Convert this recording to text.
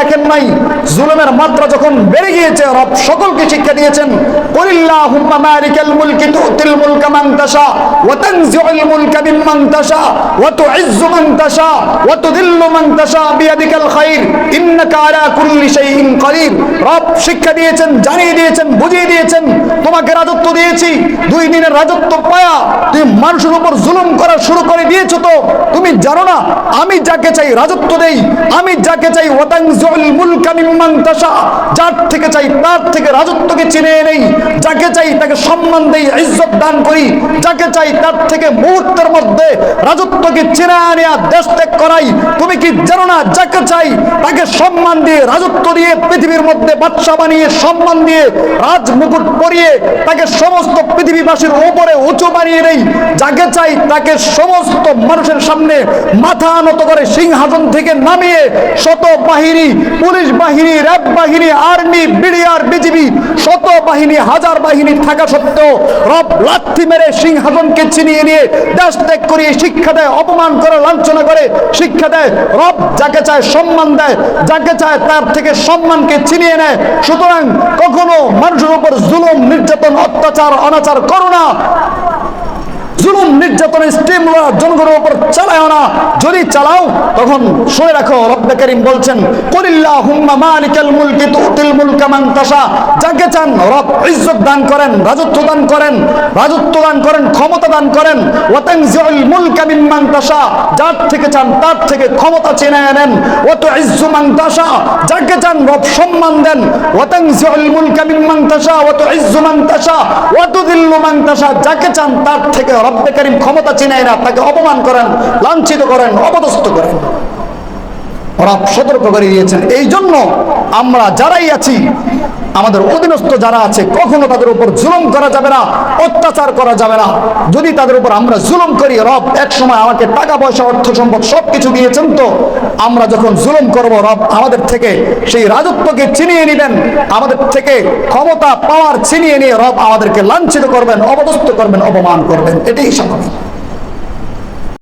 দেখেন নাই, জুলুমের মাত্রা যখন বেড়ে গিয়েছে রব সকলকে শিক্ষা দিয়েছেন, কুলিল্লাহুম্মা মালিকাল মুলকি তুতিল মুলকা মান তাশা ওয়া তানজিউল মুলকা মিম্মান তাশা ওয়া তুইজ্জু মান তাশা ওয়া তুযিল্লু মান তাশা বিয়াদিকাল খায়র ইন্নাকা আলা কুল্লি শাইইন কাদির। রব শিক্ষা দিয়েছেন, জানিয়ে দিয়েছেন, বুঝিয়ে দিয়েছেন, তোমাকে রাজত্ব দিয়েছি, 2 দিনের রাজত্ব পায়া তুমি মানুষের উপর জুলুম করা শুরু করে দিয়েছো। তো তুমি জানো না আমি যাকে চাই রাজত্ব দেই, আমি যাকে চাই ওয়া তানজিউল মুলকা মিম্মান তাশা, যার থেকে চাই তার থেকে রাজত্বকে ছিনিয়ে নেই, যাকে চাই তাকে সম্মান দেই, ইজ্জত দান করি, যাকে চাই তার থেকে মুহূর্তের মধ্যে রাজত্বকে ছিনিয়ে নেয়া, দেশ ত্যাগ করাই। তুমি কি জানো না যাকে চাই তাকে সম্মান দিয়ে, রাজত্ব দিয়ে, পৃথিবীর মধ্যে বাদশা বানিয়ে, সম্মান দিয়ে, রাজ মুকুট পরিয়ে তাকে সমস্ত পৃথিবীবাসীর উপরে উঁচু বানিয়ে নেই, যাকে চাই তাকে সমস্ত মানুষের সামনে মাথা নত করে সিংহাসন থেকে নামিয়ে শত বাহিনী, পুলিশ বাহিনী, র্যাব বাহিনী, আর্মি, বিডিআর, বিজিবি, শত বাহিনী, হাজার বাহিনী থাকা সত্ত্বেও রব লাথি মেরে সিংহাসনকে ছিনিয়ে নিয়ে দেশ ত্যাগ করিয়ে শিক্ষা দেয়, অপমান করে, লাঞ্ছনা করে শিক্ষা দেয়। রব যাকে চায় সম্মান দেয়, যাকে চায় তার থেকে সম্মানকে ছিনিয়ে নেয়। সুতরাং কখনো মানুষের উপর জুলুম, নির্যাতন, অত্যাচার, অনাচার করো না। জুলুম, নির্যাতন, স্টিমুলার জনগণের উপর চালাও না। যদি চালাও তখন শুনে রাখো রব্বে কারীম বলছেন, কুলিল্লাহুম্মা মালিকাল মুলকি তুতিল মুলকা মান তাশা, যাকে চান রব ইজ্জত দান করেন, রাজত্ব দান করেন, ক্ষমতা দান করেন। ওয়া তানজিউল মুলকা মিম্মান তাশা, যার থেকে চান তার থেকে ক্ষমতা ছিনিয়ে নেন। ওয়া তুইজ্জু মান তাশা, যাকে চান রব সম্মান দেন। ওয়া তানজিউল মুলকা মিম্মান তাশা ওয়া তুইজ্জু মান তাশা ওয়া তুযিল্লু মান তাশা, যাকে চান তার থেকে রব্বে কারীম ক্ষমতা ছিনিয়ে না, তাকে অপমান করেন, লাঞ্ছিত করেন, অপদস্থ করেন। রব সতর্ক করে দিয়েছেন। এই জন্য আমরা যারাই আছি, আমাদের অধীনস্থ যারা আছে, কখনো তাদের উপর জুলুম করা যাবে না, অত্যাচার করা যাবে না। যদি তাদের উপর আমরা জুলুম করি, রব এক সময় আমাকে টাকা পয়সা, অর্থ সম্পদ সবকিছু দিয়েছেন, তো আমরা যখন জুলুম করব রব আমাদের থেকে সেই রাজত্বকে ছিনিয়ে নেবেন, আমাদের থেকে ক্ষমতা পাওয়ার ছিনিয়ে নিয়ে রব আমাদেরকে লাঞ্ছিত করবেন, অপদস্থ করবেন, অপমান করবেন। এটাই স্বাভাবিক।